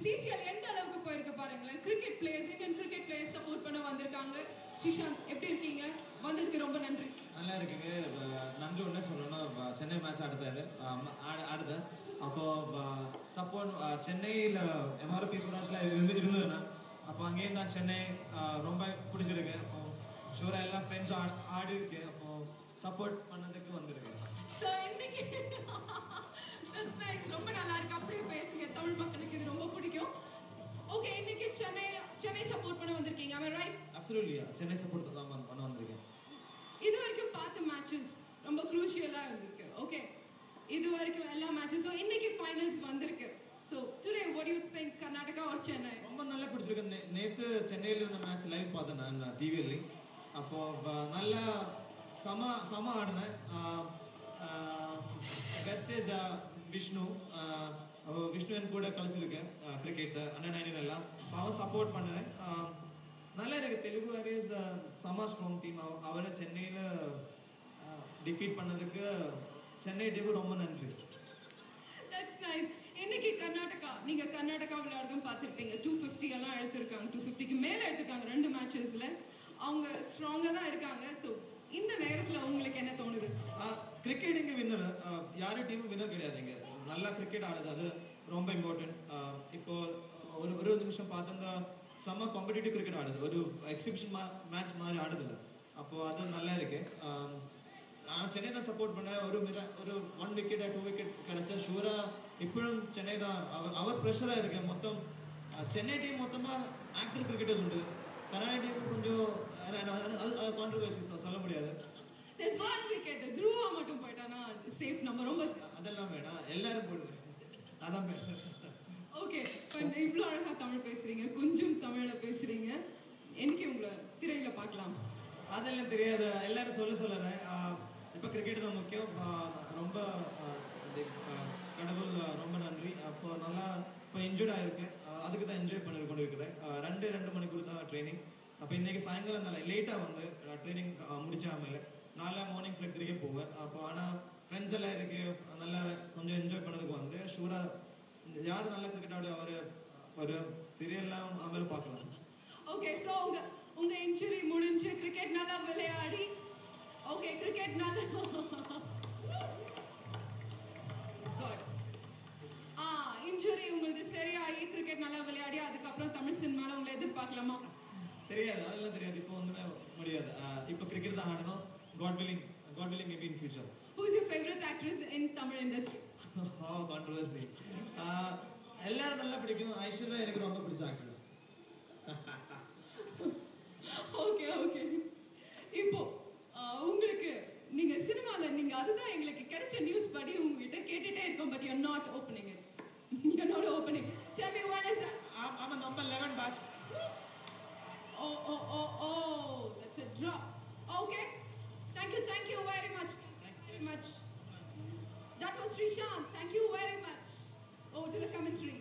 CCL எந்த அளவுக்கு போயிருக்கு பாருங்களேன். Cricket players, Indian cricket players support பண்ண வந்திருக்காங்க. ஸ்ரீசாந்த் எப்படி இருக்கீங்க? வந்ததுக்கு ரொம்ப நன்றி. நல்லா இருக்குங்க. நன்றி ஒன்றே சொல்லணும். சென்னை மேட்ச் ஆடுது. அப்போ சப்போர்ட் சென்னையில் எம்ஆர்பி ஸ்டூடெண்ட்ஸ்லாம் இருந்ததுன்னா அப்போ அங்கேயும் தான் சென்னை ரொம்ப பிடிச்சிருக்கு. அப்போ ஷூராக எல்லாம் ஃப்ரெண்ட்ஸ் ஆடி இருக்கு. அப்போ சப்போர்ட் பண்ணதுக்கு வந்திருக்கு. ஸோ இன்னைக்கு ரொம்ப நல்லா இருக்கு. அப்படியே பேசுங்க. தமிழ் மக்களுக்கு இது ரொம்ப பிடிக்கும். ஓகே, இன்னைக்கு சென்னை சப்போர்ட் பண்ண வந்திருக்கீங்க. am I right? Absolutely. Chennai support தான் பண்ண வந்திருக்கேன். இது வரைக்கும் பார்த்த மேட்சஸ் ரொம்ப க்ரூஷியலா இருக்கு. ஓகே, இது வரைக்கும் எல்லா மேட்சஸும் இன்னைக்கு ஃபைனல்ஸ் வந்திருக்கு. So today what do you think, Karnataka or Chennai? ரொம்ப நல்லா பிடிச்சிருக்கு. நேற்று சென்னையில் இருந்த மேட்ச் லைவ் பார்த்தேன் நான் டிவியில். அப்போ நல்லா சம ஆடினேன். பெஸ்டேஜ் விஷ்ணு என் கூட கழிச்சிருக்கேன் கிரிக்கெட் அண்டர் 19 எல்லாம். அவன் சப்போர்ட் பண்ணுவேன். நல்லா இருக்கு. தெலுங்கு வாரியர்ஸ் சம ஸ்ட்ராங் டீம். அவரை சென்னையில் டிஃபீட் பண்ணதுக்கு சென்னை டீமுக்கு ரொம்ப நன்றி. That's nice. இன்னைக்கு நீங்க கர்நாடகா விளையாடுறதும் பார்த்திருப்பீங்க. 250 எல்லாம் எடுத்திருக்காங்க. 250க்கு மேல எடுத்திருக்காங்க ரெண்டு மேட்சஸ்ல. அவங்க ஸ்ட்ராங்கா தான் இருக்காங்க. ஸோ இந்த நேரத்துல உங்களுக்கு என்ன தோணுது? கிரிக்கெட் இங்க வின்னர். யாரும் டீமும் வின்னர் கிடையாதுங்க. நல்லா கிரிக்கெட் ஆடுது, அது ரொம்ப இம்பார்ட்டன்ட். இப்போ ஒரு நிமிஷம் பார்த்தா செம்ம காம்படிட்டிவ் கிரிக்கெட் ஆடுது. ஒரு எக்ஸிபிஷன் மேட்ச் மாதிரி ஆடுதுல. அப்போ அது நல்லா இருக்கு. நான் சென்னை தான் சப்போர்ட் பண்ணேன். ஒரு 1 விக்கெட் 2 விக்கெட் கிடைச்சா ஷூரா இப்பவும் சென்னை தான். அவர் ப்ரெஷரா இருக்கு. மொத்தம் சென்னை டீம் மொத்தமா ஆக்டர் கிரிக்கெட்டர்ஸ் உண்டு. கர்நாடகா டீம் கொஞ்சம் கான்ட்ரோவர்சி சொல்ல முடியாது. There's one wicket. த்ரூவா மட்டும் போயிட்டானா சேஃப். நம்ம ரொம்ப அதெல்லாம் வேணாம், எல்லாரும் போடுவேன். அதான் பிரச்சனை. ஓகே, இவ்வளோ அழகா தமிழ் பேசுறீங்க, கொஞ்சம் தமிழ்ல பேசுறீங்க. என்னைக்கு உங்களை திரையில பார்க்கலாம்? அதெல்லாம் தெரியாது. எல்லாரும் சொல்லுறேன். இப்போ கிரிக்கெட் தான் முக்கியம். ரொம்ப கடவுள் ரொம்ப நன்றி. அப்போ நல்லா இப்போ இன்ஜூர்ட் ஆயிருக்கு. அதுக்கு தான் என்ஜாய் பண்ணி கொண்டு இருக்கிறேன். 2 மணிக்கூர் தான் ட்ரைனிங். அப்போ இன்னைக்கு சாயங்காலம் நல்லா லேட்டாக வந்து ட்ரைனிங் முடிச்சாமல் நாளை மார்னிங் ஃப்ளைட் திரும்பி போவேன். அப்போ ஆனால் ஃப்ரெண்ட்ஸ் எல்லாம் இருக்கு. நல்லா கொஞ்சம் என்ஜாய் பண்ணதுக்கு வந்து ஷூரா யார் நல்லா கிரிக்கெட் ஆடு ஒரு தெரியலாம் ஆಮೇಲೆ பார்க்கலாம். ஓகே, ஸோ உங்க இன்ஜுரி முடிஞ்சு கிரிக்கெட் நல்லா விளையாடி, ஓகே கிரிக்கெட் நல்லா இன்ஜுரி உங்களுக்கு சரியாகி கிரிக்கெட் நல்லா விளையாடி அதுக்கப்புறம் தமிழ் சினிமாவில் உங்களை எதிர்பார்க்கலாமா? தெரியாது, அதெல்லாம் தெரியாது. இப்போ ஒன்றுமே முடியாது. இப்போ கிரிக்கெட் தான் ஆடணும். God willing maybe in future. Who is your favorite actress in Tamil industry? Oh, controversy. எல்லாரும் நல்லா பிடிக்கும். ஐஸ்வர்யா எனக்கு ரொம்ப பிடிச்ச ஆக்ட்ரஸ். Okay okay. இப்போ உங்களுக்கு நீங்க சினிமால நீங்க அதுதான் எங்களுக்கு கிடைச்ச நியூஸ் படி உங்ககிட்ட கேட்டுட்டே இருக்கோம். But you're not opening it. You're not opening. Tell me when is that? I'm a number 11 batch. Oh, that's a drop. Okay. Thank you very much. Very much. That was Srishant. Thank you very much. Over to the commentary.